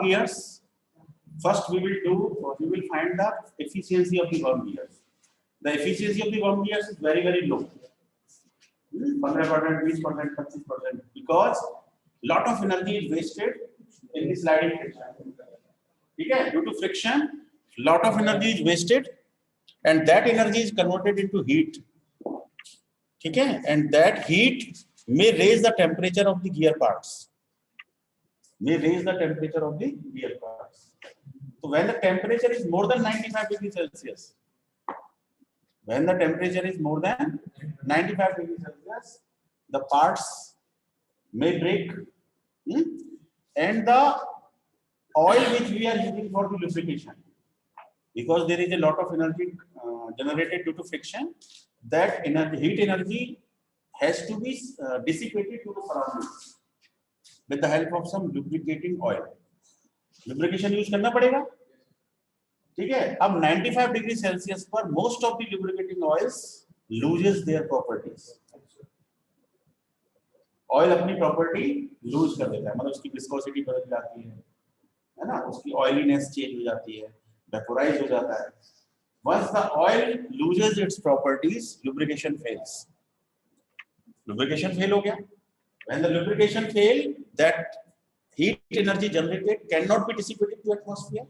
gears. First we will find the efficiency of the worm gears. The efficiency of the worm gears is very low. 15%, 20%, 25%, because lot of energy is wasted in the sliding friction. Okay? Due to friction, lot of energy is wasted, and that energy is converted into heat. Okay? And that heat may raise the temperature of the gear parts. So when the temperature is more than 95 degrees Celsius, the parts may break, and the oil which we are using for the lubrication, because there is a lot of energy generated due to friction, that heat energy has to be dissipated to the surroundings with the help of some lubricating oil. Lubrication use करना पड़ेगा, ठीक है? अब 95 degree Celsius पर most of the lubricating oils loses their properties. Oil अपनी property loose कर देता है, मतलब उसकी विस्कोसिटी बदल जाती है ना, उसकी ऑयलीनेस चेंज हो जाती है, वेपोराइज हो जाता है. Once the oil loses its properties, lubrication fails. Lubrication fail हो गया. When the lubrication fail, that heat energy generated cannot be dissipated to atmosphere.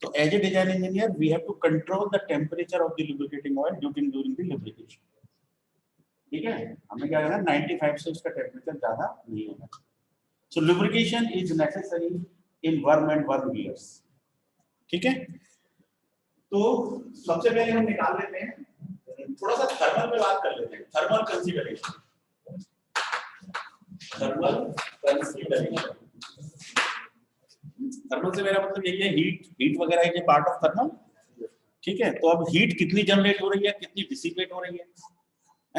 So as a design engineer, we have to control the temperature of the lubricating oil during the lubrication. ठीक है, हमें क्या करना है, 95 से उसका temperature ज्यादा नहीं होना. So lubrication is necessary in worm and worm gears. ठीक है, तो सबसे पहले हम निकाल लेते हैं, थोड़ा सा थर्मल पे बात कर लेते हैं. Thermal consideration. थर्मल से मेरा मतलब यही है, हीट वगैरह है पार्ट ऑफ थर्मल. ठीक है, तो अब हीट कितनी जनरेट हो रही है, कितनी डिसिपेट हो रही है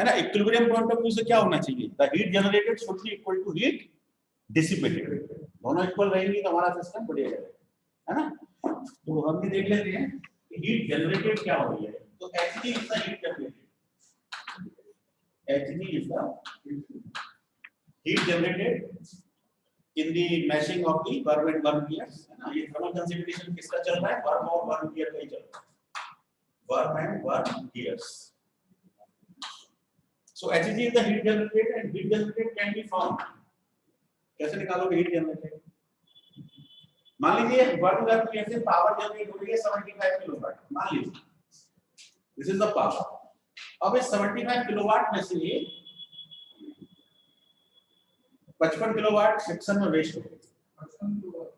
ना. इक्विलिब्रियम पॉइंट ऑफ व्यू से क्या होना चाहिए, the heat generated should be equal to heat dissipated. दोनों इक्वल रहेंगी तो हमारा सिस्टम बढ़िया रहेगा, है ना. तो हम ये देख लेते हैं कि हीट जनरेटेड क्या हो रही है. तो Hg is the heat generated. Hg is the heat generated in the meshing of the worm and worm gears, है ना. ये थर्मल कंसीडरेशन किसका चल रहा है, वर्म और वर्म गियर का ही चल रहा है, worm and worm gears. So Hg is the heat generated, and heat generated can be found. कैसे निकालोगे heat generated? मान लीजिए वर्म वर्म गियर से पावर जनरेट हो रही है 75 किलोवाट. मान लीजिए this is the power. अब इस 75 किलोवाट में से 55 किलोवाट फ्रिक्शन में वेस्ट हो गई.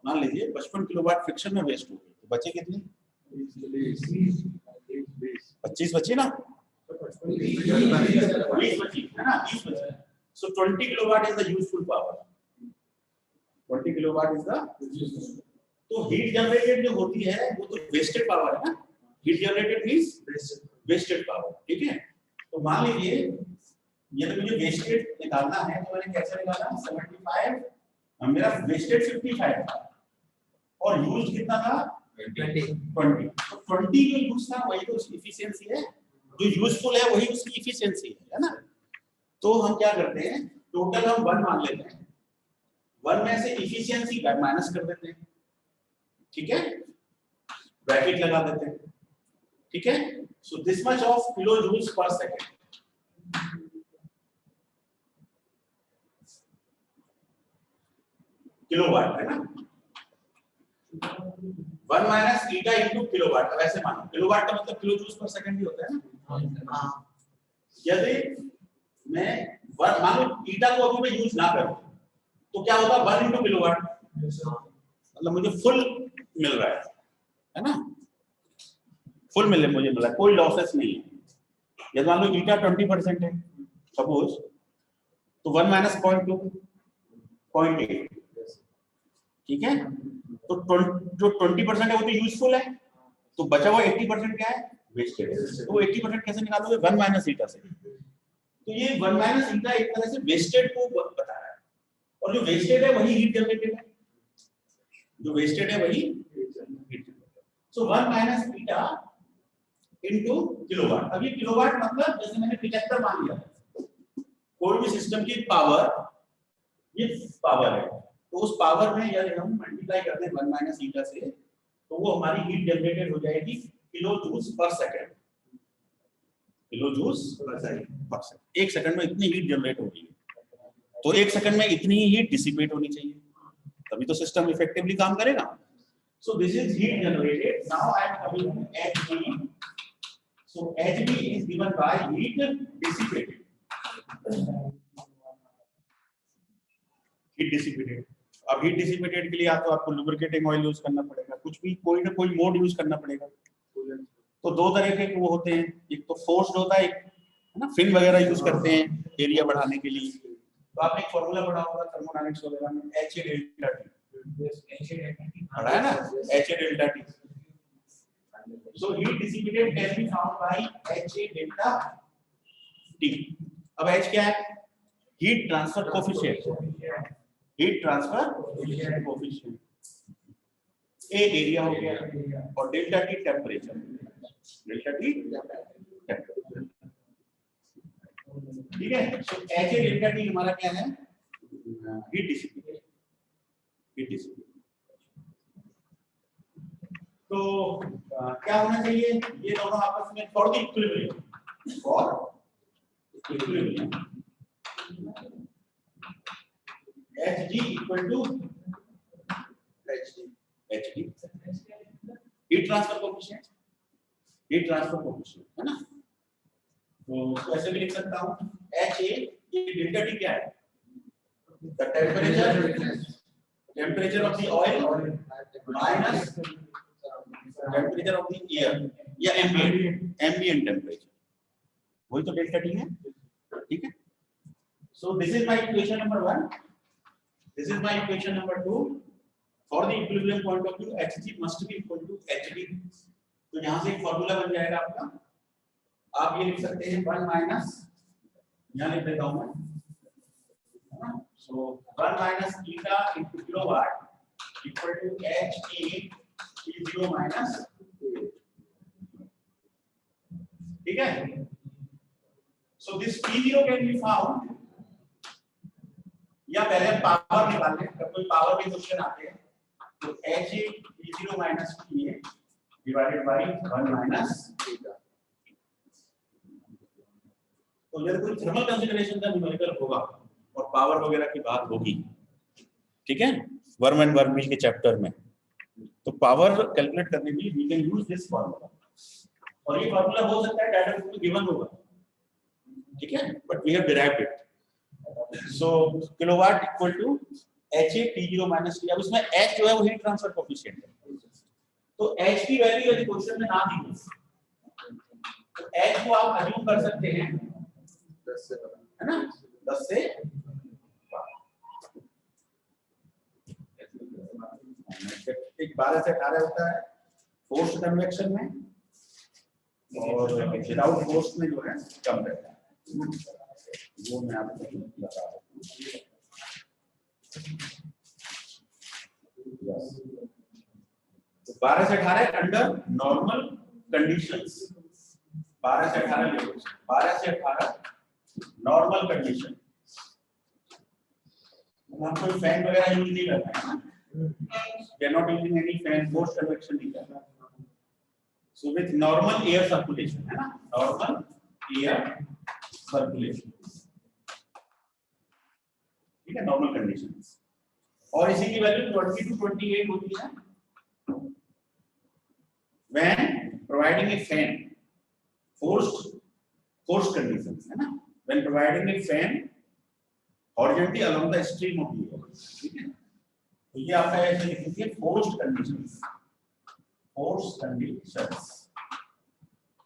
मान लीजिए 55 किलोवाट फ्रिक्शन में वेस्ट हो गई, तो बचे कितनी, 25 बची ना, 20 बची है ना, 20 बची. So 20 kilowatt is the useful power. 20 kilowatt is the. तो हीट जनरेटेड जो होती है वो तो वेस्टेड पावर है ना. Heat generated means wasted power. ठीक है, तो मान लीजिए ये तो मुझे वेस्टेड निकालना है, तो मैंने कैसे निकाला, 75, मेरा वेस्टेड 55 था और यूज कितना था, 20. तो 20 जो यूज था वही तो उसकी एफिशिएंसी है, जो यूजफुल है वही उसकी एफिशिएंसी है ना. तो हम क्या करते हैं, टोटल हम 1 मान लेते हैं, 1 में से एफिशिएंसी माइनस कर देते हैं. ठीक है, ब्रैकेट लगा देते हैं. ठीक है, so this much of kilo joules per second. Kilowatt है ना. 1 माइनस ईटा इनटू किलोवाट. वैसे मानो किलोवाट का मतलब किलो जूल्स पर सेकंड भी होता है ना. यदि मैं मान लो ईटा को अभी मैं यूज ना करूं तो क्या होगा, 1 इनटू किलोवाट, मतलब मुझे फुल मिल रहा है ना. फुल मुझे मिल रहा है, कोई लॉसेस नहीं है. यदि मान लो ईटा 20% है सपोज, तो 1 माइनस 0.2 0.8. ठीक है, तो जो 20% है वो तो यूजफुल है, तो बचा हुआ 80% क्या है, वेस्टेड है. तो वो 80% कैसे निकालोगे, 1 माइनस ईटा से. तो ये 1 माइनस ईटा एक तरह से वेस्टेड को बता रहा है, और जो वेस्टेड है वही हीट जनरेटेड है. जो वेस्टेड है वही हीट जनरेटेड. सो 1 माइनस ईटा इनटू किलोवाट. अब ये किलोवाट मतलब जैसे मैंने 75 मान लिया, कोई भी सिस्टम की पावर ये पावर है, तो उस पावर में यदि हम मल्टीप्लाई करते हैं 1 माइनस ईटा से, तो वो हमारी हीट जनरेटेड हो जाएगी kilo joules per second, kilo joules per second. 1 second में इतनी हीट जनरेट हो रही है, तो 1 सेकंड में इतनी ही हीट डिसिपेट होनी चाहिए, तभी तो सिस्टम इफेक्टिवली काम करेगा। So this is heat generated. Now I am coming to Hb. So Hb is given by heat dissipated. Heat dissipated. अब हीट डिसिपेटेड के लिए या तो आपको लुब्रिकेटिंग ऑयल यूज करना पड़ेगा, कुछ भी कोई ना कोई मोड यूज करना पड़ेगा। तो दो तरह के वो होते हैं, एक तो फोर्स्ड होता है, एक है ना, फिन वगैरह यूज करते हैं एरिया बढ़ाने के लिए। तो आपने एक फार्मूला पढ़ा होगा थर्मोडायनामिक्स वगैरह में, HA डेल्टा T पढ़ा है ना, HA delta T। So heat dissipated can be found by HA delta T. अब H क्या है? Heat transfer coefficient. Heat transfer coefficient. A area हो गया और delta T temperature. Delta T temperature, ठीक है। So HA डेल्टा T हमारा क्या है? Heat dissipated. Heat dissipated. तो क्या होना चाहिए? ये दोनों आपस में for the equilibrium, for equilibrium Hg equal to Hd, heat transfer coefficient, heat transfer coefficient है ना। तो ऐसे भी लिख सकता हूं Ha, ये डेल्टा T क्या है? The temperature of the oil minus temperature of the air या एम्बिएंट टेम्परेचर, वही तो डेल्टा T है, ठीक है। So this is my equation number 1, this is my equation number 2। For the equilibrium point of view Hg must be equal to Hd। तो यहां से एक फार्मूला बन जाएगा आपका, आप ये लिख सकते हैं 1 माइनस, यहां लिख देता हूं मैं, so 1 minus eta into kilowatt equal to Ha T0 minus, ठीक है। So this T0 can be found, या पहले पावर निकाल लें, जब कोई पावर के क्वेश्चन आते हैं तो Ha T0 minus Ta divided by 1 minus theta. तो यदि कोई थर्मल कंसीडरेशन का न्यूमेरिकल होगा और पावर वगैरह की बात होगी, ठीक है, वर्म एंड वर्मविल के चैप्टर में, तो पावर कैलकुलेट करने के लिए we can use this formula. और ये फार्मूला हो सकता है डाटा बुक में गिवन होगा, ठीक है, but we have derived it. So kilowatt equal to Ha T0 minus T। अब इसमें H जो है वो हीट ट्रांसफर कोएफिशिएंट है, तो H की वैल्यू यदि क्वेश्चन में ना दी हो तो H को आप अज्यूम कर सकते हैं 10 से, है ना, 10 से 12 से 18 होता है फोर्स्ड कन्वेक्शन में, और विदाउट फोर्स में जो है कम रहता है, वो मैं आपको बता रहा हूं। तो 12 से 18 अंडर नॉर्मल कंडीशंस, 12 से 18 लेवल्स, 12 से 18 नॉर्मल कंडीशन। हम कोई फैन वगैरह यूज नहीं करते हैं, we are not using any fan, forced convection नहीं करना। So with normal air circulation, है ना, normal air circulation, ठीक है, नॉर्मल कंडीशंस। और इसी की वैल्यू 20 to 28 होती है when providing a fan, forced conditions, है ना, when providing a fan horizontally along the stream of the air, ठीक है। तो ये आपका ऐसे लिखेंगे forced conditions, forced conditions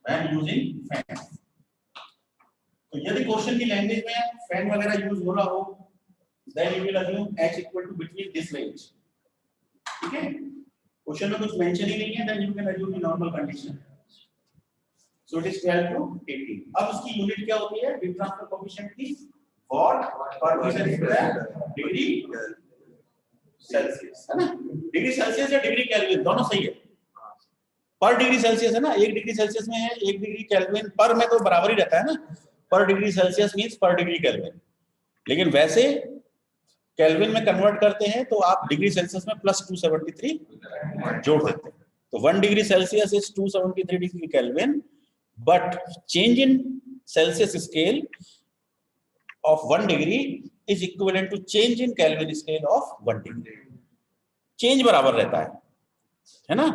when using fan. तो यदि क्वेश्चन की लैंग्वेज में फैन वगैरह यूज हो रहा हो, then you will assume H equal to between this range, ठीक है। क्वेश्चन में कुछ मेंशन ही नहीं है, then you can assume the normal condition. So it is 12 to 18। अब उसकी यूनिट क्या होती है हीट ट्रांसफर कोएफिशिएंट की? Watt per meter square degree Celsius, है ना। डिग्री सेल्सियस या डिग्री केल्विन दोनों सही है, पर डिग्री सेल्सियस है ना, 1 डिग्री सेल्सियस में है, 1 डिग्री केल्विन पर में तो बराबर ही रहता है ना, पर डिग्री सेल्सियस मींस पर डिग्री केल्विन। लेकिन वैसे केल्विन में कन्वर्ट करते हैं तो आप डिग्री सेल्सियस में प्लस 273 जोड़ देते हैं। तो 1 degree Celsius is 273 degree kelvin, but change in Celsius scale of 1 degree is equivalent to change in Kelvin scale of 1 degree. Change बराबर रहता है ना,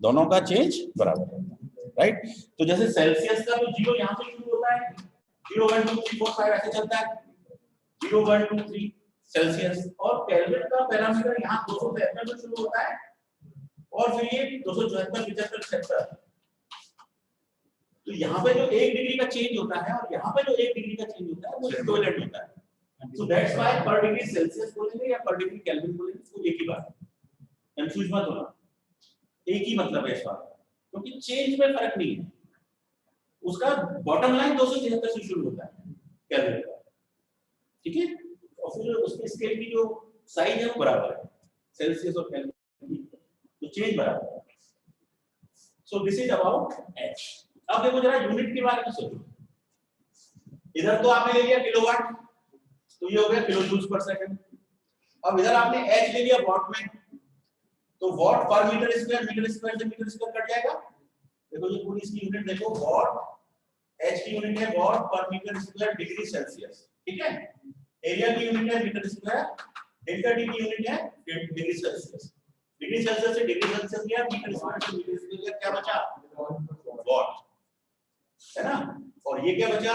दोनों का चेंज बराबर रहता है, राइट। तो जैसे सेल्सियस का तो 0 यहाँ से शुरू होता है, 0 1 2 3 4 5 ऐसे चलता है, 0 1 2 3 सेल्सियस, और केल्विन का पैरामीटर यहाँ 273 से शुरू होता है और फिर ये 274 75 76। तो यहाँ पे जो 1 डिग्री का चेंज होता है और यहाँ पे जो 1 डिग्री का चेंज होता है वो इक्विवेलेंट होता है। सो दैट्स व्हाई पर डिग्री सेल्सियस बोलेंगे या पर डिग्री केल्विन बोलेंगे, तो एक ही बात है, कंफ्यूज मत होना, एक ही मतलब है इस बात का, क्योंकि चेंज में फर्क नहीं है। उसका बॉटम लाइन 276 से शुरू होता है केल्विन का, ठीक है, और फिर उसके स्केल की जो साइज है वो बराबर है सेल्सियस और केल्विन, तो चेंज बराबर है। So this is about H. अब देखो जरा यूनिट के बारे में सोचो, इधर तो आपने ले लिया किलोवाट, तो ये हो गया किलो जूल्स पर सेकंड। अब इधर आपने एच ले लिया वॉट में, तो what per meter square, metre square से मीटर स्क्वायर कट जाएगा। देखो ये पूरी इसकी यूनिट देखो, वॉट, एच की यूनिट है what per meter square degree Celsius, ठीक है। एरिया की यूनिट है मीटर स्क्वायर, डेल्टा टी की यूनिट है डिग्री सेल्सियस। डिग्री सेल्सियस से डिग्री सेल्सियस गया, मीटर स्क्वायर से मीटर स्क्वायर, क्या बचा वॉट, है ना। और ये क्या बचा,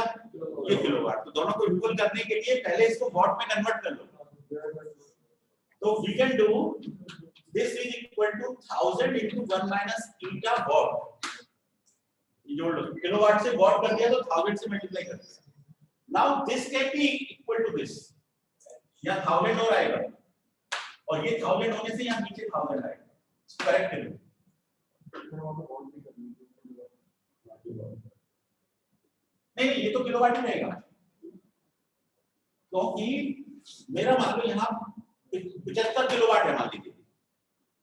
ये किलोवाट। तो दोनों को इक्वल करने के लिए पहले इसको वॉट में कन्वर्ट कर लो। तो we can do this is equal to 1000 into 1 minus eta watt। ये जोड़ लो, किलोवाट से वॉट कर दिया तो 1000 से मल्टीप्लाई कर दिया। Now this can be equal to this, या 1000 और आएगा, और ये 1000 होने से यहाँ नीचे 1000 आएगा, इसको करेक्ट कर लो। नहीं ये तो किलोवाट ही रहेगा, क्योंकि मेरा मान लो यहाँ 75 किलोवाट है मान लीजिए,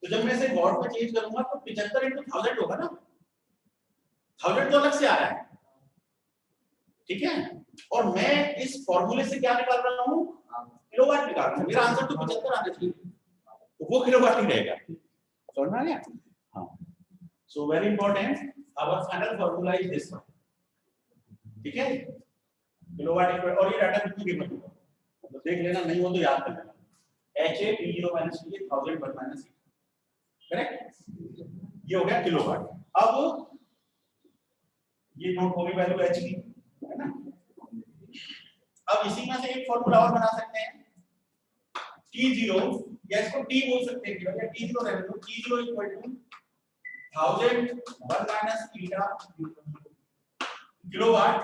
तो जब मैं इसे वॉट में चेंज करूंगा तो 75 into 1000 होगा ना, 1000 तो अलग से आ रहा है, ठीक है। और मैं इस फॉर्मूले से क्या निकाल रहा हूँ, किलोवाट निकाल रहा हूँ, मेरा आंसर तो 75 आना चाहिए, तो वो किलोवाट ही रहेगा, समझ में आ गया। हाँ, so very important, our final formula is this one, ठीक है, किलोवाट इक्वल, और ये डाटा कितनी कीमत होगा तो देख लेना, नहीं हो तो याद कर लेना, HA P0 - T 1000 1 - E, correct. ये हो गया किलोवाट। अब ये नोट होगी वैल्यू H की, है ना। अब इसी में से एक फॉर्मूला और बना सकते हैं, T0, या इसको T बोल सकते हैं, भैया T0 रहने दो, T0 equal to 1000 1 - eta kilowatt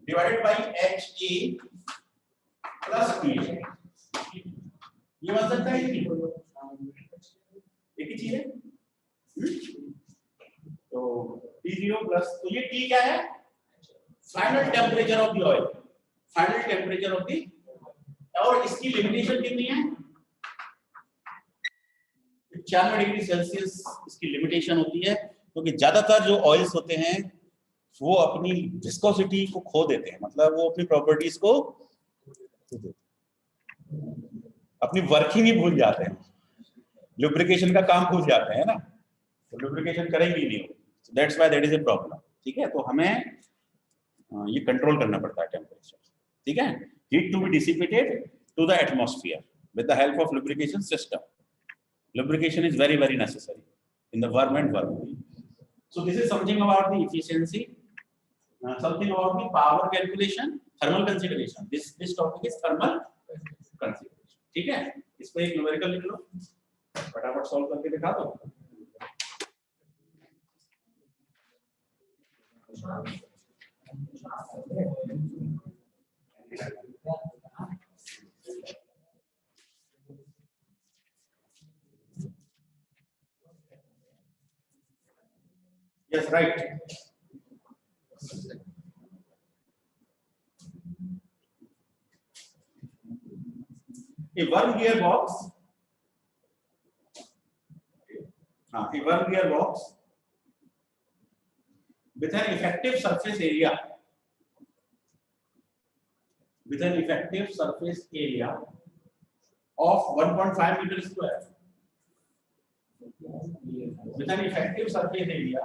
divided by HA plus P। ये बन सकता है, एक ही चीज है। तो T0 प्लस, तो ये T क्या है, final temperature of the oil, final temperature of the, और इसकी लिमिटेशन कितनी है, 95 डिग्री सेल्सियस इसकी लिमिटेशन होती है, क्योंकि ज्यादातर जो ऑयल्स होते हैं वो अपनी विस्कोसिटी को खो देते हैं, मतलब वो अपनी प्रॉपर्टीज को अपनी वर्किंग ही भूल जाते हैं, लुब्रिकेशन का काम भूल जाते हैं ना, तो लुब्रिकेशन करेंगे ही नहीं, so that's why that is a problem, ठीक है। तो हमें ये कंट्रोल करना पड़ता है टेम्परेचर, ठीक है। Heat to be dissipated to the atmosphere with the help of lubrication system, lubrication is very very necessary in the worm and worm. So this is something about the efficiency, something about the power calculation, thermal consideration. This topic is thermal consideration, ठीक है। इस पे एक numerical लिख लो, फटाफट solve करके दिखा दो। Yes, right. A worm gearbox. A worm gearbox with an effective surface area. With an effective surface area of 1.5 meter square with an effective surface area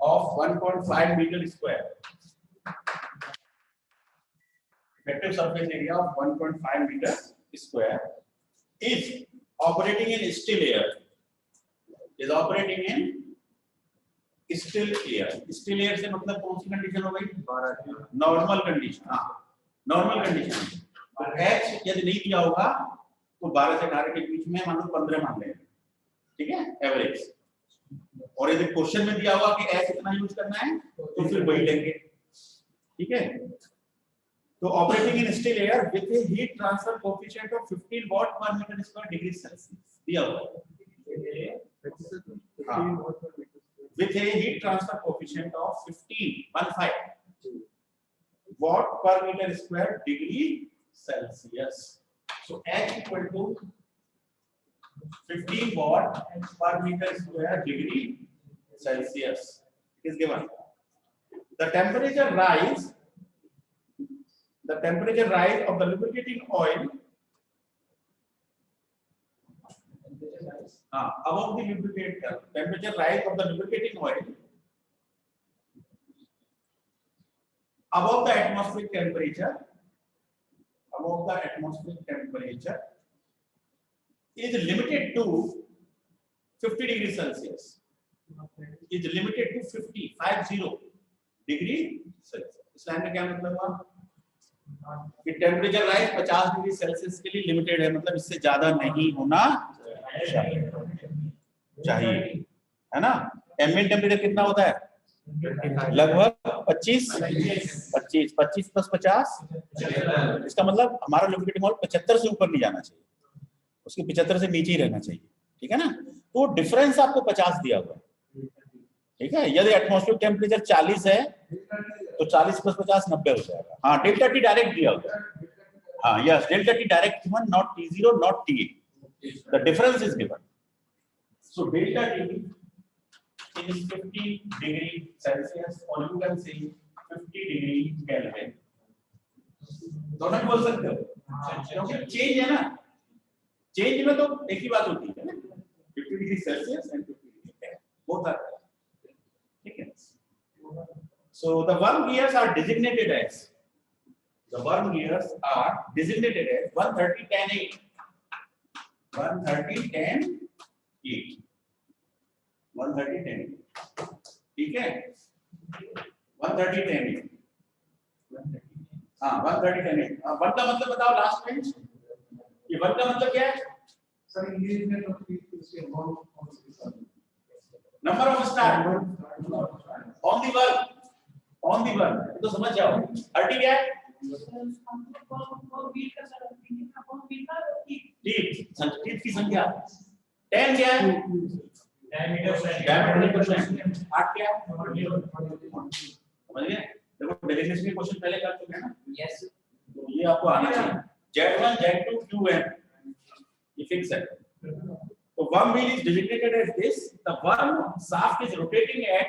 of 1.5 meter square. Effective surface area of 1.5 meter square is operating in still air. Is operating in still air. Still air से मतलब कौन सी condition हो गई? Normal condition. हाँ, normal condition. तो H यदि नहीं दिया होगा तो 12 से 18 के बीच में मान लो 15 मान लेंगे. ठीक है, एवरेज. और यदि क्वेश्चन में दिया होगा कि H इतना यूज करना है तो फिर वही लेंगे. ठीक है. तो operating in still air with A heat transfer coefficient of 15 वाट पर मीटर स्क्वायर डिग्री सेल्सियस दिया हुआ है. With a heat transfer coefficient of 15 watt per meter square degree Celsius. So H equal to 15 watt per meter square degree Celsius is given. The temperature rise of the lubricating oil above the lubricator, temperature rise of the lubricating oil above the atmospheric temperature is limited to 50 degrees Celsius. Is limited to 50 degree Celsius. इस line में क्या मतलब हुआ कि temperature rise 50 degree Celsius के लिए limited है, मतलब इससे ज्यादा नहीं होना चाहिए, है ना. एम्बिएंट टेम्परेचर कितना होता है? लगभग 25 प्लस 50. इसका मतलब हमारा लुब्रिकेटिंग ऑयल 75 से ऊपर नहीं जाना चाहिए, उसके 75 से नीचे ही रहना चाहिए. ठीक है ना. तो डिफरेंस आपको 50 दिया हुआ है. ठीक है. यदि एटमॉस्फेरिक टेम्परेचर 40 है तो 40 प्लस 50 90 हो जाएगा. हाँ, डेल्टा टी डायरेक्ट दिया हुआ है. हाँ, yes, delta T direct given, not T0 not TA. The difference is given. So delta T is 50 degree Celsius or you can say 50 degree Kelvin. दोनों बोल सकते हो क्योंकि चेंज है ना. चेंज में तो एक ही बात होती है ना, 50 degree Celsius and 50 degree Kelvin both are. ठीक है. So the worm gears are designated as 130-10-8. 130-10-8. 130-10-8. ठीक है. 130-10-8. हाँ, 130-10-8. वन का मतलब बताओ लास्ट बेंच. ये वन का मतलब क्या है सर? इंग्लिश में number of star on the one तो समझ जाओ. 30 क्या है? टीथ की संख्या. 10 क्या है? Diameter question. 8 क्या है? समझ गए. देखो डेफिनेशन के क्वेश्चन पहले कर चुके हैं ना. यस. तो ये आपको आना चाहिए. Z1 Z2 Qn ये फिक्स है. तो worm wheel is designated as this. The worm shaft is rotating at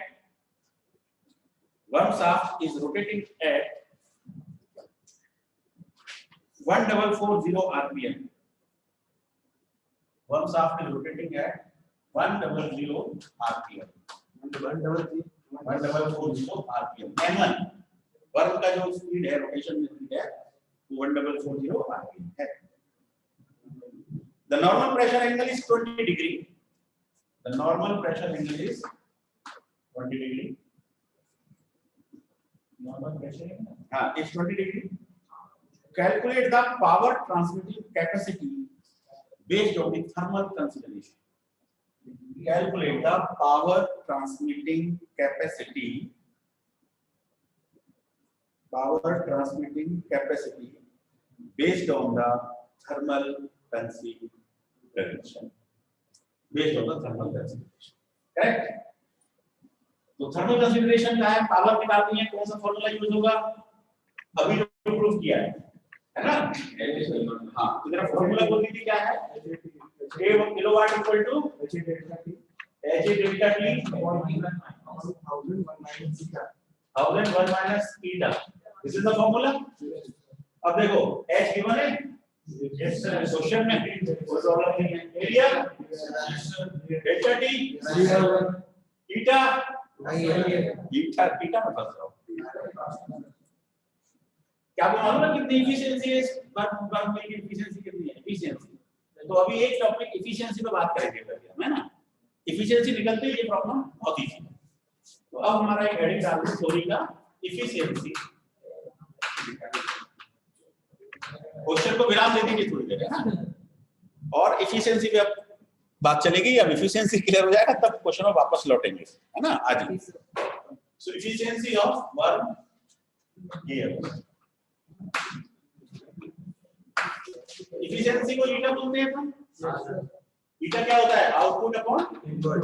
1440 RPM. Worm shaft is rotating at 100 RPM. 140 RPM. M1 worm का जो स्पीड है, रोटेशन में स्पीड है, 140 RPM है. The normal pressure angle is 20 degree. The normal pressure angle is 20 degree. Normal pressure angle, हाँ, is 20 degree. Calculate the power transmitting capacity based on the thermal consideration. Calculate the power transmitting capacity. Power transmitting capacity based on the thermal consideration. Based on the thermal consideration. Correct? तो thermal consideration का है, power निकालनी है, कौन सा formula use होगा? अभी जो प्रूफ किया है ना. हाँ, तो मेरा फॉर्मूला बोल दीजिए क्या है? A kilowatt equal to H delta T 1001 minus theta. This is the formula. अब देखो H गिवन है क्वेश्चन में कोई प्रॉब्लम नहीं है। Area delta T theta theta theta में फंस रहा हूं। क्या आपको मालूम है कितनी एफिशिएंसी है इस वर्क की एफिशिएंसी कितनी है? एफिशिएंसी तो अभी एक टॉपिक एफिशिएंसी पे बात करेंगे है ना। एफिशिएंसी निकलते ही ये प्रॉब्लम बहुत इजी है। तो अब हमारा एक हेडिंग डालते हैं थ्योरी का एफिशिएंसी। क्वेश्चन को विराम दे दीजिए थोड़ी देर है ना, और एफिशिएंसी पे अब बात चलेगी। अब एफिशिएंसी क्लियर हो जाएगा तब क्वेश्चन में वापस लौटेंगे है ना आज। So efficiency of work gear. Efficiency को ईटा बोलते हैं अपन। ईटा क्या होता है? Output upon input.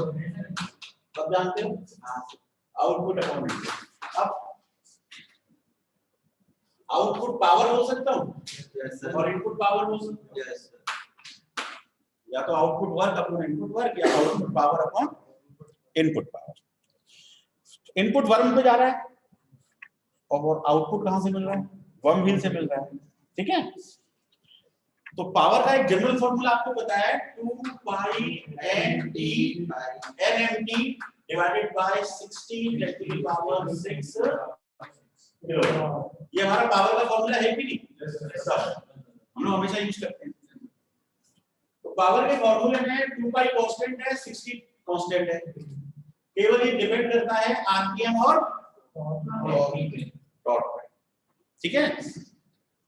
सब जानते हो आउटपुट अपॉन इनपुट। अब आउटपुट पावर हो सकता हूं और इनपुट पावर हो सकता है। या तो output work upon input work या output power upon input power. Input worm पे जा रहा है और आउटपुट कहां से मिल रहा है? वर्म व्हील से मिल रहा है। ठीक है, तो पावर का एक जनरल फॉर्मूला आपको बताया है 2 पाई n t nmt divided by 60 10 to the power 6 kilo. ये हमारा पावर का फॉर्मूला है कि नहीं? हम लोग हमेशा यूज करते हैं। तो पावर के फॉर्मूले में 2 पाई कांस्टेंट है, 60 कांस्टेंट है। केवल ये डिपेंड करता है आरपीएम और टॉर्क पर। ठीक है,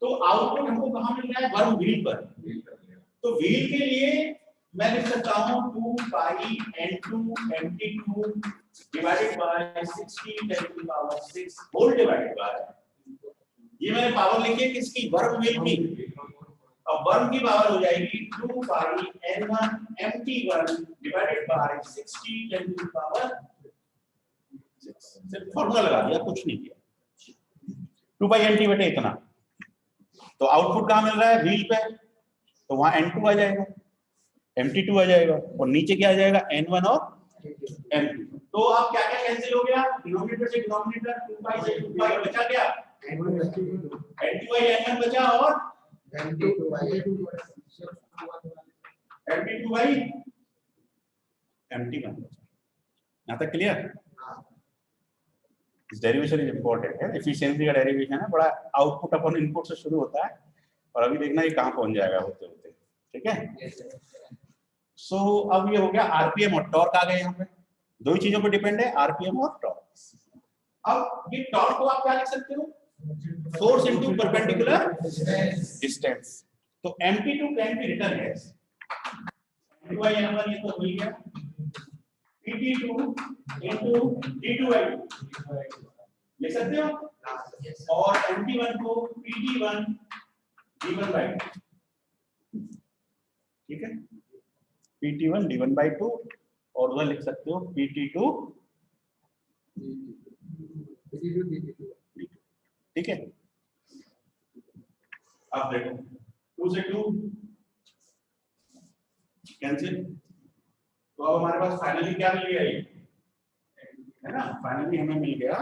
तो आउटपुट हमको कहां मिल रहा है? वर्म व्हील पर। तो व्हील के लिए मैं लिख सकता हूं 2 pi n2 mt2 divided by 60 10 to the power 6 whole divided by, ये मैंने पावर लिखी है किसकी? वर्म व्हील की। अब वर्म की पावर हो जाएगी 2 पाई n1 mt1 divided by 60 10 to the power 6। सिर्फ फॉर्मूला लगा दिया, कुछ नहीं किया। 2 पाई nt बटे इतना। तो आउटपुट कहां मिल रहा है? व्हील पे। तो वहां n2 आ जाएगा, mt2 आ जाएगा और नीचे क्या आ जाएगा? n1 और n2। तो अब क्या क्या कैंसिल हो गया? डिनोमिनेटर से डिनोमिनेटर 2 पाई से 2 पाई बचा क्या? n2 बाई n1 बचा और mt2 बाई mt1 बचा। यहां तक क्लियर? इस डेरिवेशन इज इंपॉर्टेंट है। एफिशिएंसी का डेरिवेशन है बड़ा, आउटपुट अपॉन इनपुट से शुरू होता है और अभी देखना ये कहां पहुंच जाएगा होते होते। ठीक है, सो अब ये हो गया आरपीएम और टॉर्क आ गए। यहाँ पे दो ही चीजों पर डिपेंड है, आरपीएम और टॉर्क। अब ये टॉर्क को आप क्या लिख सकते हो? Force into perpendicular distance. तो mt2 can be written as n1 ये तो हो गया pt2 into d2/2 लिख सकते हो, और mt1 को pt1 d1/2। ठीक है, pt1 d1/2 और उधर लिख सकते हो pt2 d2। ठीक है, अब देखो 2 से 2 कैंसिल। तो अब हमारे पास फाइनली क्या मिल गया? ये है ना, फाइनली हमें मिल गया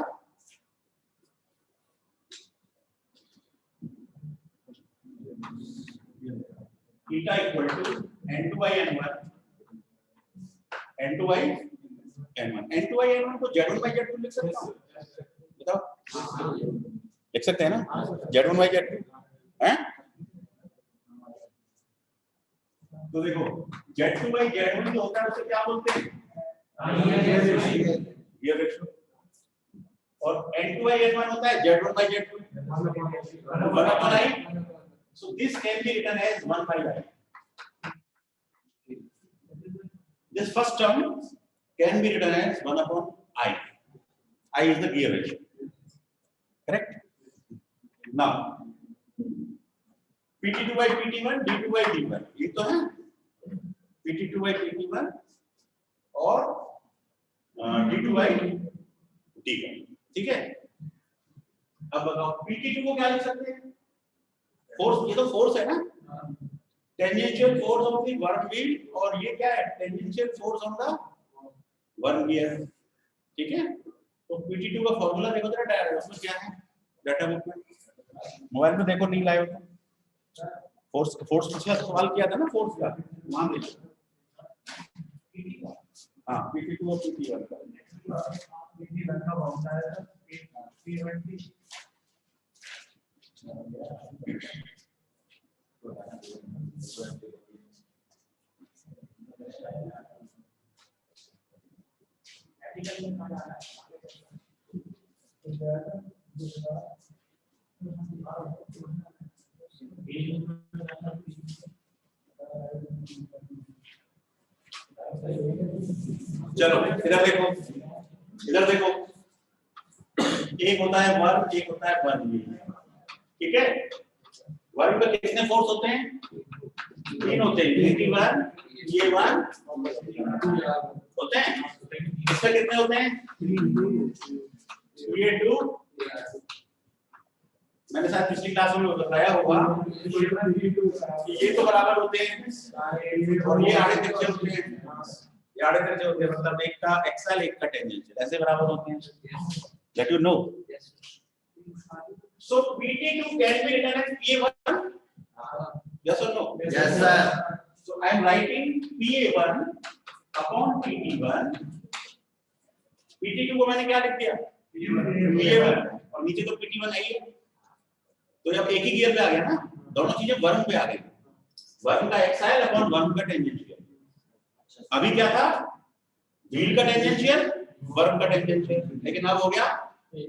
theta equal to n2 by n1 n2 by n1। n2 by n1 को z1 बाई z2 लिख सकता हूं? बताओ, लिख सकते हैं ना? z1 बाई z2 हैं? तो देखो z2 बाई z1 जो होता है उसे क्या बोलते हैं? ये रेशियो। और n2 बाई n1 होता है z1 by z2 1 upon i। so this can be written as 1 by i। this first term can be written as 1 upon i। I is the gear ratio, correct? now pt2 by pt1 d2 by d1 ये तो है pt2 by pt1 और d2 by d1। ठीक है, अब बताओ pt2 को क्या लिख सकते हैं? फोर्स, ये तो फोर्स है ना, tangential force of the worm wheel, और ये क्या है? Tangential force on the worm gear. ठीक है, तो pt2 का फार्मूला देखो जरा, उसमें क्या है डाटा बुक में? मोबाइल में देखो, नहीं लाए हो तो फोर्स पिछला सवाल किया था ना फोर्स का, वहां देखो। हाँ PT2 और PT1 का चलो इधर देखो, इधर देखो, एक होता है वर्ग, एक होता है वर्ग, ठीक है। वर्ग में कितने फोर्स होते हैं? 3 होते हैं, PT1, PA1 होते हैं। इसमें कितने होते हैं? PA2, मैंने शायद पिछली क्लास में बताया होगा, ये तो बराबर होते हैं और ये आड़े तिरछे होते हैं, ये आड़े तिरछे होते हैं, मतलब एक का एक्सल एक का टेंजेंशियल, ऐसे बराबर होते हैं। That you know. So PT2 can be written as PA1. Yes or no? Yes, sir. So I am writing PA1 upon PT1. PT2 को मैंने क्या लिख दिया? PA1 और नीचे तो PT1 है ही है, तो जब एक ही गियर पे आ गया ना, दोनों चीजें वर्ग पे आ गई, वर्ग का एक्साइल अपॉन वर्ग का टेंजेंशियल। अभी क्या था? व्हील का टेंजेंशियल, वर्ग का टेंजेंशियल, लेकिन अब हो गया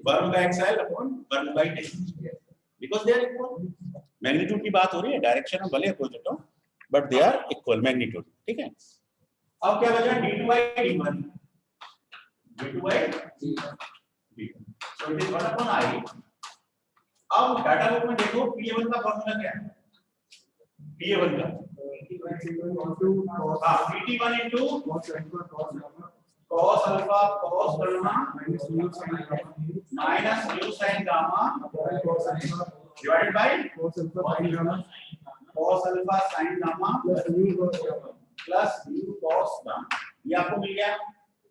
वर्ग का एक्साइल अपॉन वर्ग by tangential, because they are equal. Magnitude की बात हो रही है, डायरेक्शन में भले अपोजिट हो, but they are equal magnitude, ठीक है। अब क्या बचा? d2/d1, so it is 1/i। अब डाटा बुक में देखो PA1 का फॉर्मूला क्या है? PA1 का PT1 into cos alpha cos gamma minus mu sin gamma divided by cos alpha sin gamma plus mu cos gamma। ये आपको मिल गया।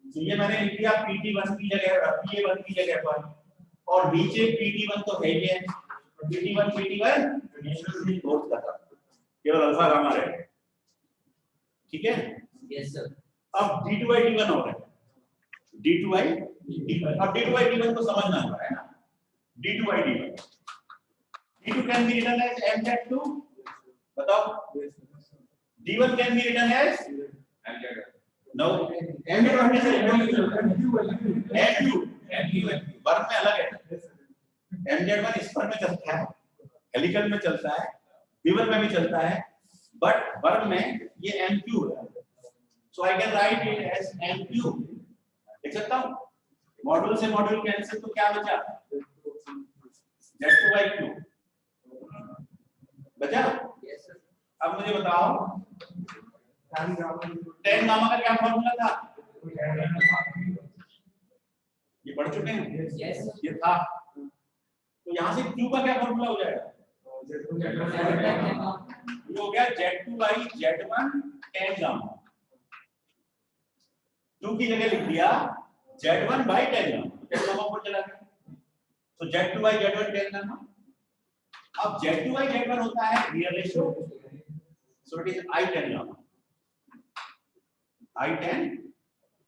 तो ये मैंने लिख दिया PT1 की जगह, PA1 की जगह पर, और नीचे PT1 तो है ही है, PT1 फोर्स का था, केवल अल्फा गामा है, ठीक है। Yes sir. अब d2/d1 हो रहा है, d2/d1। अब d2/d1 को समझना होगा, है ना। d2/d1, d2 can be written as mz2, बताओ। d1 can be written as no, m2 वर्ग में अलग है। mz1 इस पर में चलता है, हेलिकल में चलता है, विवर में भी चलता है, बट वर्ग में ये mq है। So I can write it as mq, लिख सकता हूँ। मॉड्यूल से मॉड्यूल कैंसिल, तो क्या बचा? z2/q बचा। अब मुझे बताओ tan गामा का क्या फॉर्मूला था? ये पढ़ चुके हैं? ये था। तो यहाँ से q का क्या फॉर्मूला हो जाएगा? ये हो गया z2/z1 tan गामा। q की जगह लिख दिया z1/tan गामा, tan गामा ऊपर चला गया, तो z2/z1 tan गामा। अब z2/z1 होता है real ratio, so it is I tan gamma, I tan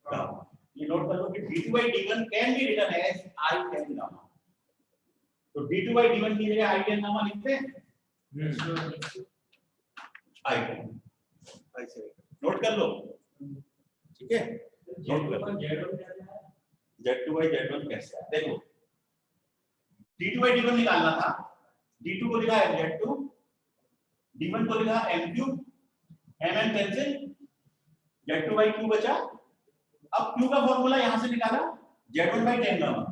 gamma। ये नोट कर लो कि d2/d1 can be written as I tan gamma। तो d2/d1 की जगह I tan gamma लिखते हैं, I tan, ऐसे नोट कर लो, ठीक है। नोट कर लो z2/z1 कैसे है, देखो d2/d1 निकालना था, d2 को लिखा mz2, d1 को लिखा mq, mn कैंसिल, z2/q बचा। अब q का फॉर्मूला यहां से निकाला z1/tan गामा,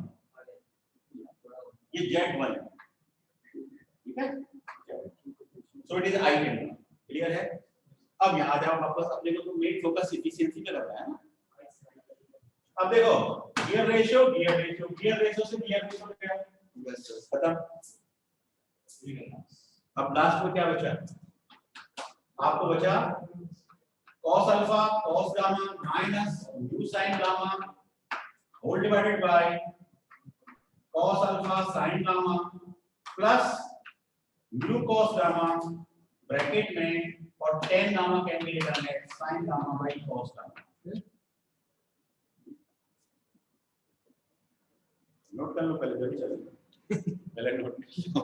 ये z1 है, ठीक है। सो it is I tan gamma, clear है। अब यहां आ जाओ वापस, अपने को तो मेन फोकस एफिशिएंसी पे करना है ना। अब देखो गियर रेशियो से गियर रेशियो गया, खत्म। अब लास्ट में क्या बचा? आपको बचा cos alpha cos gamma minus mu sin gamma whole divided by cos alpha sin gamma plus mu cos gamma bracket में और tan gamma can be written as sin gamma by cos gamma. Note कर लो पहले, जो भी चलेगा पहले note कर लो।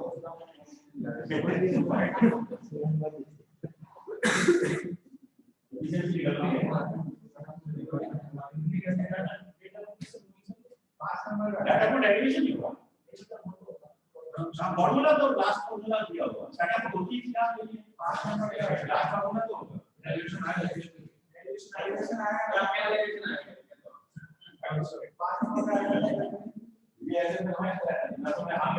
डेरिवेशन नहीं हुआ, फॉर्मूला तो लास्ट फॉर्मूला दिया हुआ, सेकंड दो चीज क्या है, लास्ट फॉर्मूला तो डेरिवेशन आया, डेरिवेशन आया क्या, डेरिवेशन आया ये ऐसे ना तो मैं हां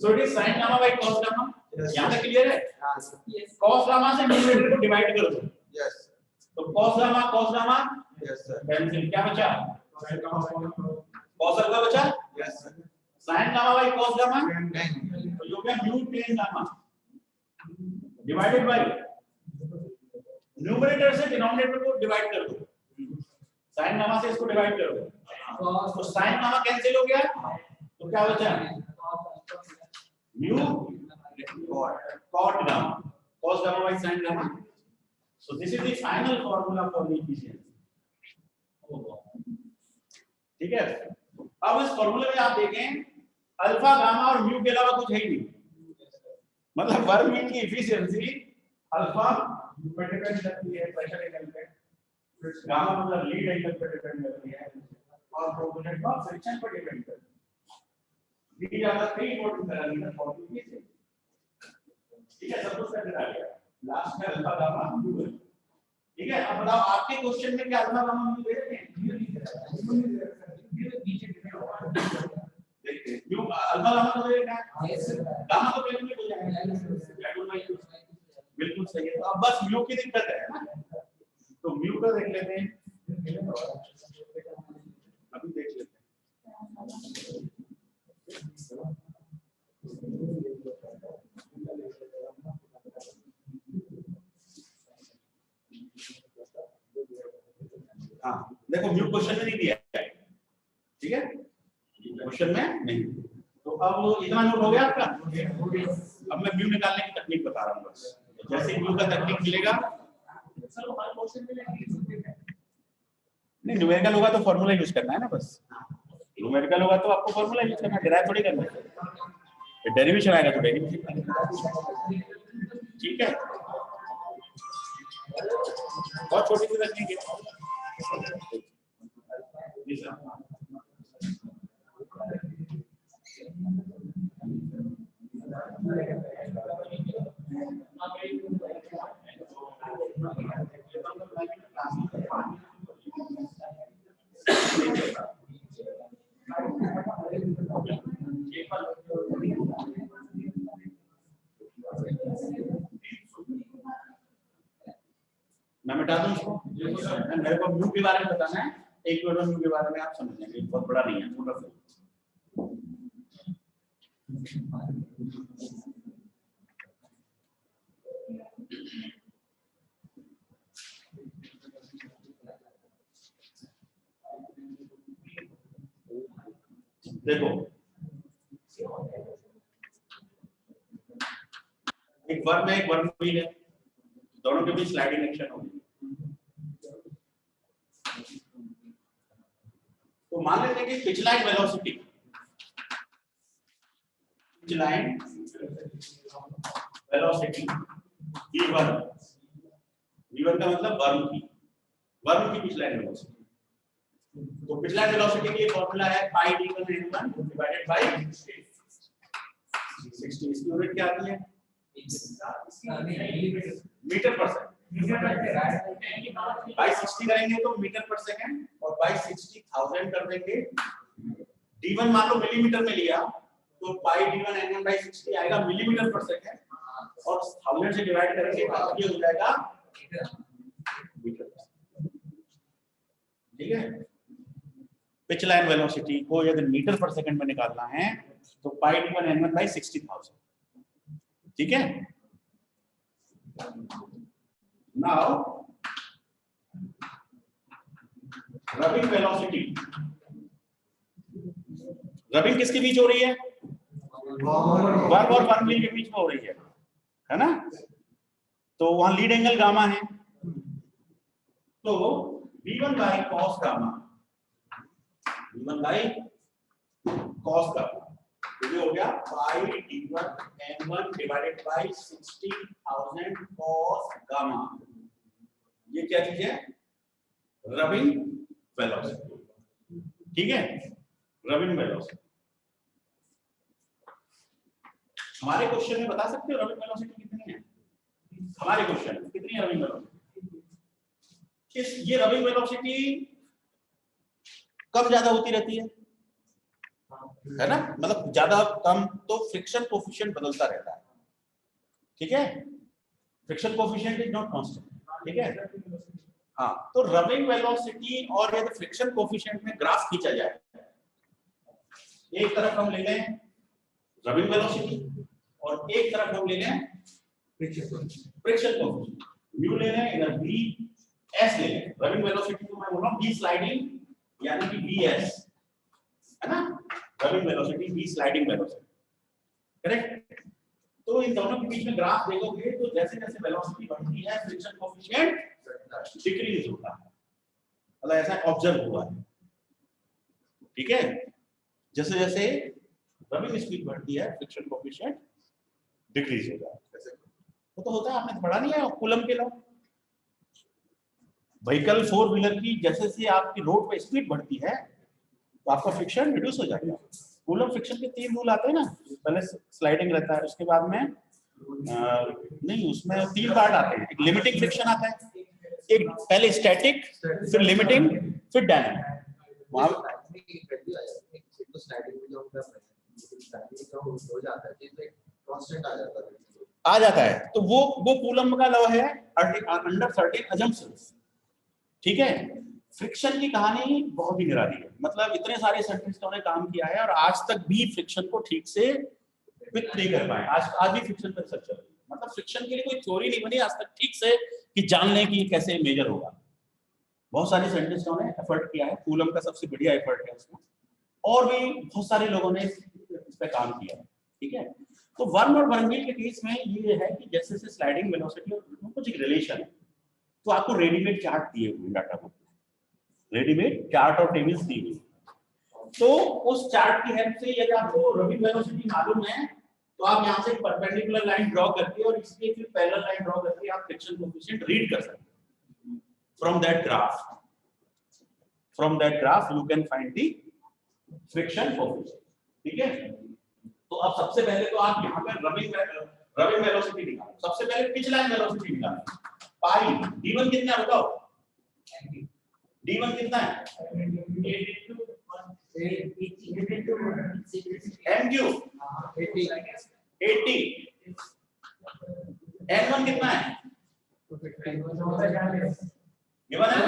so it is sin gamma by cos gamma. यहां तक क्लियर है? cos गामा से न्यूमरेटर को डिवाइड कर दो। यस, तो cos gamma yes sir, cancel, क्या बचा? cos अल्फा बचा, yes sir, sin gamma by cos gamma, तो जो क्या mu tan gamma divided by numerator से डिनोमिनेटर को डिवाइड कर दो, sin गामा से इसको डिवाइड कर दो, तो sin गामा कैंसिल हो गया, तो क्या बचा? Mu cot gamma, cos gamma by sin gamma. So this is the final formula for the efficiency. ठीक है, अब इस फॉर्मूले में आप देखें अल्फा गामा और म्यू के अलावा कुछ है ही नहीं, मतलब वर्क मीन की एफिशिएंसी अल्फा पर डिपेंड करती है, प्रेशर एंगल पे, गामा मतलब लीड एंगल पर डिपेंड करती है, और प्रोपोर्शनल ऑफ फ्रिक्शन पर डिपेंड करती है। These are the three important parameters for the efficiency. ठीक है, सब कुछ कर दिया गया, लास्ट में अल्फा गामा म्यू। ठीक है, अब बताओ आपके क्वेश्चन में क्या अल्फा गामा म्यू दे रहे हैं? देखते हैं म्यू अल्फा गामा तो देगा, गामा तो कैलकुलेट हो जाएगा, बिल्कुल सही है। तो अब बस म्यू की दिक्कत है ना, तो म्यू का देख लेते हैं, अभी देख लेते हैं। हाँ देखो म्यू क्वेश्चन में नहीं दिया है, ठीक है, क्वेश्चन में नहीं, तो अब इतना नोट हो गया आपका। अब मैं म्यू निकालने की तकनीक बता रहा हूँ बस, जैसे म्यू का तकनीक मिलेगा नहीं, न्यूमेरिकल होगा तो फॉर्मूला यूज करना है ना, बस न्यूमेरिकल होगा तो आपको फॉर्मूला यूज करना है, डिराइव थोड़ी करना है, डेरिवेशन आएगा तो डेरिवेशन, ठीक है, बहुत छोटी सी तकनीक है। मैं मिटा दूं इसको, मेरे को म्यू के बारे में बताना है, एक मिनट में म्यू के बारे में आप समझ लेंगे, बहुत बड़ा नहीं है, छोटा सा। देखो एक वर्ग में एक वर्गमूल है, दोनों के बीच स्लाइडिंग एक्शन होगी, तो मान लेते हैं कि पिछला वेलोसिटी, पिछला वेलोसिटी v1, v1 का मतलब वर्ग की पिछला वेलोसिटी, तो पिछला वेलोसिटी के लिए फॉर्मूला है पाई d1 n1 डिवाइडेड बाय 60। इसकी यूनिट क्या आती है? मीटर पर सेकंड, बाय 60 करेंगे तो मीटर पर सेकंड, और बाय 60,000 कर देंगे, d1 मान लो मिलीमीटर में लिया तो पाई d1 n1 बाय 60 आएगा मिलीमीटर पर सेकंड, और 1000 से डिवाइड करेंगे तो ये हो जाएगा मीटर, ठीक है। पिछला वेलोसिटी को यदि मीटर पर सेकंड में निकालना है तो पाई d1 n1 बाय 60,000, ठीक है। नाउ rubbing velocity रबिंग किसके बीच हो रही है? वर्ब और वर्ब के बीच में हो रही है ना? तो वहां लीड एंगल गामा है, तो V1 by cos gamma, V1 by cos gamma, ये हो गया पाई D1 M1 divided by 60,000 cos gamma. ये क्या चीज है? रबिंग वेलोसिटी, ठीक है, रबिंग वेलोसिटी। हमारे क्वेश्चन में बता सकते हो रबिंग वेलोसिटी कितनी है? हमारे क्वेश्चन में कितनी है रबिंग वेलोसिटी? ये रबिंग वेलोसिटी कम ज्यादा होती रहती है ना, मतलब ज्यादा कम तो फ्रिक्शन कोफिशिएंट बदलता रहता है, ठीक है, friction coefficient is not constant, ठीक है। हाँ, तो रबिंग वेलोसिटी और यदि फ्रिक्शन कोफिशिएंट में ग्राफ खींचा जाए, एक तरफ हम ले लें रबिंग वेलोसिटी और एक तरफ हम ले लें फ्रिक्शन कोफिशिएंट, म्यू ले लें, इधर v s ले लें। रबिंग वेलोसिटी को मैं बोल रहा हूं v स्लाइडिंग यानी कि vs, है ना, rubbing velocity v sliding velocity, correct. तो इन दोनों के बीच में ग्राफ देखोगे तो जैसे जैसे वेलोसिटी बढ़ती है फ्रिक्शन कोफिशिएंट डिक्रीज होता है, मतलब ऐसा ऑब्जर्व हुआ है, ठीक है। जैसे जैसे रबिंग स्पीड बढ़ती है फ्रिक्शन कोफिशिएंट डिक्रीज हो जाता है। वो तो होता है, आपने पढ़ा नहीं है कूलम के लॉ? व्हीकल फोर व्हीलर की जैसे जैसे आपकी रोड पे स्पीड बढ़ती है तो आपका फ्रिक्शन रिड्यूस हो जाता है। कूलम फ्रिक्शन के 3 रूल आते हैं ना, पहले स्लाइडिंग रहता है, उसके बाद में नहीं, उसमें 3 पार्ट आते हैं, एक लिमिटिंग फ्रिक्शन आता है, एक पहले स्टैटिक, फिर लिमिटिंग, फिर डायनामिक। आ जाता है तो वो कूलम का लॉ है अंडर सर्टेन अजम्पशंस, ठीक है। फ्रिक्शन की कहानी बहुत ही निराली है, मतलब इतने सारे साइंटिस्टों ने काम किया है और आज तक भी फ्रिक्शन को ठीक से विकसित नहीं कर पाए। आज भी फ्रिक्शन पर रिसर्च चल रही है, मतलब फ्रिक्शन के लिए कोई थ्योरी नहीं बनी आज तक ठीक से कि जान लें कि कैसे मेजर होगा। बहुत सारे साइंटिस्टों ने एफर्ट किया है, कूलम का सबसे बढ़िया एफर्ट है उसमें, और भी बहुत सारे लोगों ने इस पे काम किया है, ठीक है। तो वर्म और वर्मवील के केस में ये है कि जैसे जैसे स्लाइडिंग वेलोसिटी और कुछ एक रिलेशन है, तो आपको रेडीमेड चार्ट दिए हुए डाटा बुक, रेडीमेड चार्ट और टेबल्स दी हुई, तो उस चार्ट की हेल्प से यदि आपको रबिंग वेलोसिटी मालूम है तो आप यहां से परपेंडिकुलर लाइन ड्रॉ करके और इसके फिर पैरेलल लाइन ड्रॉ करके आप फ्रिक्शन कोएफिशिएंट रीड कर सकते हैं from that graph you can find the friction coefficient, ठीक है। तो अब सबसे पहले तो आप यहां पर रबिंग वेलोसिटी निकालो, सबसे पहले पिच लाइन वेलोसिटी निकालो, पाई d1 कितना है बताओ, d1 कितना है, m क्यू 80, n1 कितना है, गिवन है,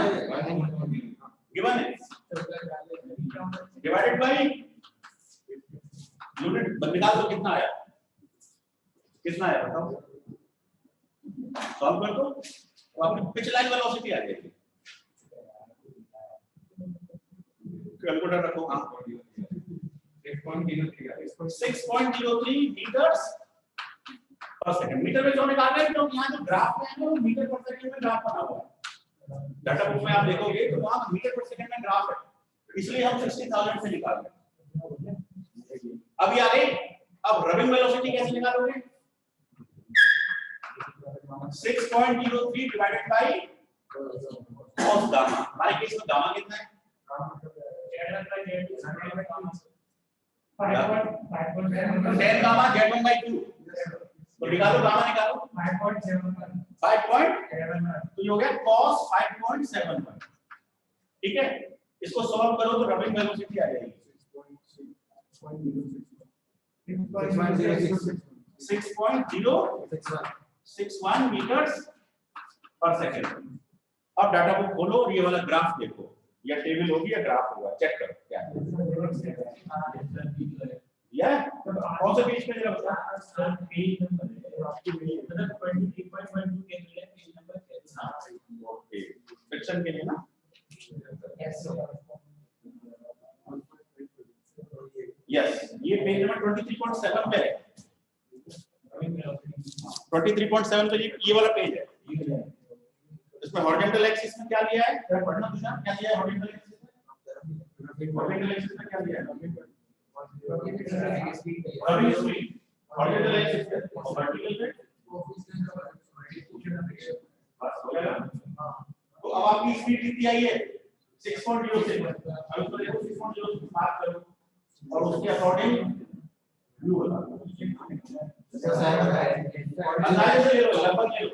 गिवन है, डिवाइडेड बाय यूनिट निकाल दो, कितना आया, कितना आया बताओ, सॉल्व कर दो, तो आपकी पिच लाइन वेलोसिटी आ जाएगी। कैलकुलेटर रखो, हाँ 6.03 मीटर्स पर सेकंड। मीटर में क्यों निकाल रहे हैं, क्योंकि यहाँ जो ग्राफ में है वो मीटर पर सेकंड में ग्राफ बना हुआ है, डाटा बुक में आप देखोगे तो वहां मीटर पर सेकंड में ग्राफ है, इसलिए हम 60,000 से निकाल रहे हैं। अब ये आ गई, अब रबिंग वेलोसिटी कैसे निकालोगे, 6.03 डिवाइडेड बाय cos गामा, हमारे केस में गामा कितना है, 10 गामा Z1/2, तो निकालो गामा निकालो 5.7, तो ये हो गया cos 5.71, ठीक है। इसको सॉल्व करो तो रबिंग वेलोसिटी आ जाएगी 6.061 मीटर्स पर सेकंड। अब डाटा बुक खोलो और ये वाला ग्राफ देखो, या टेबल होगी या ग्राफ होगा, चेक करो क्या है, या कौन सा पेज पे जरा बताओ, ओके फ्रिक्शन के लिए ना, यस, ये पेज नंबर 23.7 पे है। 23.7 पे ये वाला पेज है। इसमें हॉरिजॉन्टल एक्सिस में क्या लिया है, पढ़ना पूछना क्या लिया है हॉरिजॉन्टल एक्सिस में? हॉरिजॉन्टल एक्सिस में क्या लिया है? हॉरिजॉन्टल एक्सिस पे वर्टिकल पे बस हो गया। तो अब आपकी स्पीड कितनी आई है? 6.06। अब इसको देखो 6.06 मार्क करो और उसके अकॉर्डिंग व्यू बता दो। अंदाजे से ले लो, लगभग ले लो।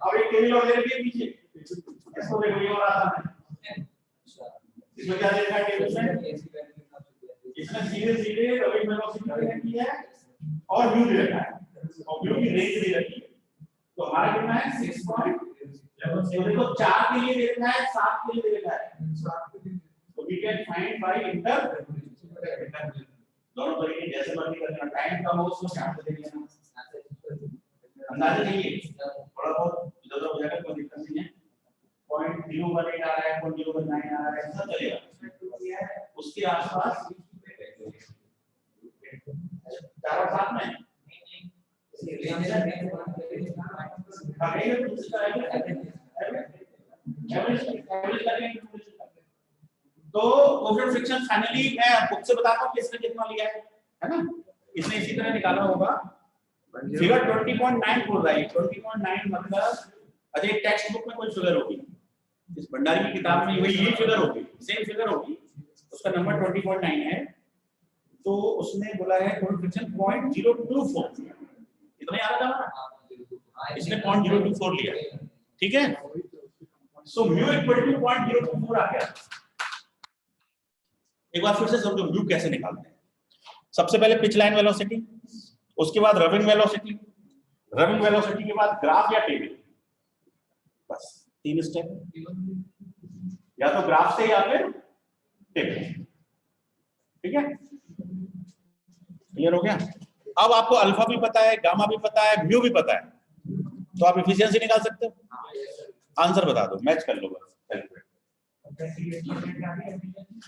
अब एक टेबल और ले लीजिए पीछे, इसको देखो ये और आसान है। इसमें क्या देखा है टेबल में? इसमें सीधे सीधे रविंग वेलोसिटी की है और व्यू दे रखा है और व्यू की रेंज दे रखी है। तो हमारा कितना है 6.11। देखो 4 के लिए दे रखा है, 7 के लिए दे रखा है। तो we can find by inter दोनों तरीके जैसे मर्जी करना, टाइम कम हो उसको चार्ट दे देना, अंदाजा नहीं है, थोड़ा बहुत इधर हो जाएगा, कोई दिक्कत नहीं है। 0.018 आ रहा है, 0.019 आ रहा है, सब चलेगा। उसके आसपास चारों साथ में तो कोएफिशिएंट फ्रिक्शन फाइनली मैं बुक से बताता हूं किसने कितना लिया है ना? इसने इसी तरह निकाला होगा। फिगर 20.9 बोल रहा है। 20.9 मतलब अच्छा टेक्स्ट बुक में कोई फिगर होगी, इस भंडारी की किताब में वही ये फिगर होगी, सेम फिगर होगी, उसका नंबर 20.9 है। तो उसने बोला है कोएफिशिएंट 0.024, इतना याद था ना? इसने 0.024 लिया, ठीक है। सो म्यू इक्वल टू 0.024 आ गया। एक बार फिर से समझो म्यू कैसे निकालते हैं। सबसे पहले पिच लाइन वेलोसिटी, उसके बाद रविंग वेलोसिटी, रविंग वेलोसिटी के बाद ग्राफ या टेबल, बस 3 स्टेप, या तो ग्राफ से या फिर टेबल, ठीक है। क्लियर हो गया? अब आपको अल्फा भी पता है, गामा भी पता है, म्यू भी पता है, तो आप एफिशिएंसी निकाल सकते हो। आंसर बता दो, मैच कर लो बस।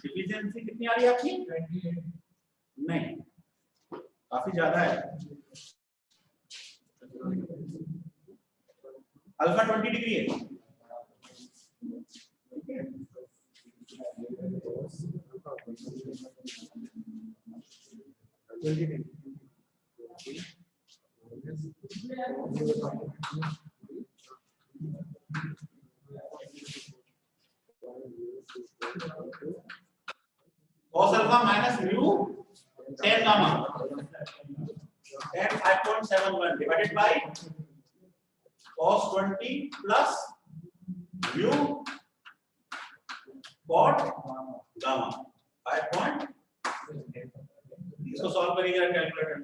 एफिशिएंसी कितनी आ रही है आपकी? नहीं, काफी ज्यादा है। अल्फा 20 डिग्री है, ठीक है। cos alpha minus mu tan gamma, tan 5.71 divided by cos 20 plus mu cot gamma 5. इसको सॉल्व करिएगा कैलकुलेटर।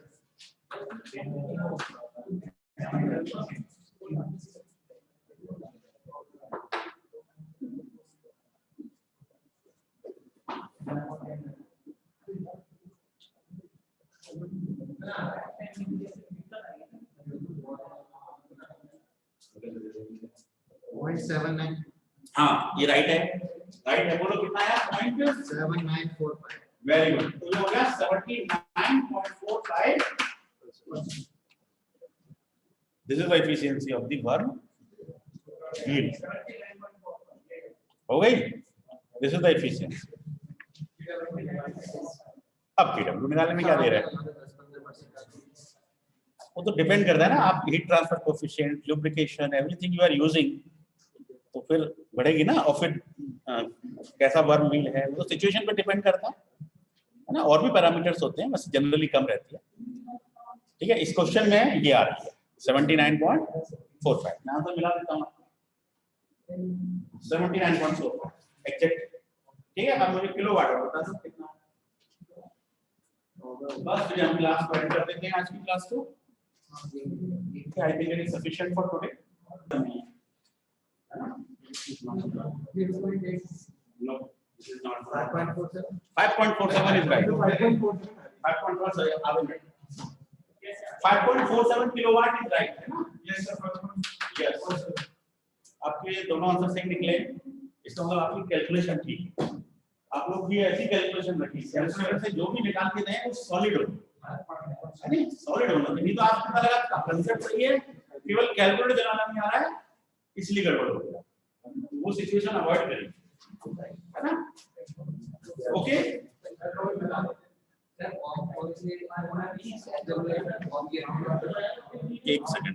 हाँ ये राइट है, बोलो कितना है? 0.7945। वेरी गुड, तो ये हो गया 79.45। This is the efficiency of the worm wheel. हो गई? This is the efficiency. अब पीडब्ल्यू निकालने में क्या दे रहा है? वो तो डिपेंड करता है ना, आप heat transfer coefficient, lubrication, everything you are using, तो फिर बढ़ेगी ना। और फिर कैसा वर्म व्हील है, वो सिचुएशन पे डिपेंड करता है ना। और भी पैरामीटर्स होते हैं, बस जनरली कम रहती है, ठीक है। इस क्वेश्चन में ये आ रही है 79.45। मैं आंसर मिला देता हूँ 79.45 एग्जैक्ट, ठीक है। अब मुझे किलोवाट बता दो कितना। बस फिर हम क्लास को एंड कर देते हैं, आज की क्लास को। I think it is sufficient for today. No This is not 5.47. 5.47 is right. 5.47 I will write. 5.47 kilowatt is right है ना? Yes sir. Yes. आपके दोनों आंसर सही निकले, इसका मतलब आपकी कैलकुलेशन ठीक है। आप लोग भी ऐसी कैलकुलेशन रखिए, कैलकुलेटर से जो भी निकाल के दें वो सॉलिड हो, है नहीं? सॉलिड होना चाहिए, नहीं तो आपको पता लगा कांसेप्ट सही है, केवल कैलकुलेटर चलाना नहीं आ रहा है इसलिए गड़बड़ हो गया। वो सिचुएशन अवॉइड करिए, है ना? ओके एक सेकंड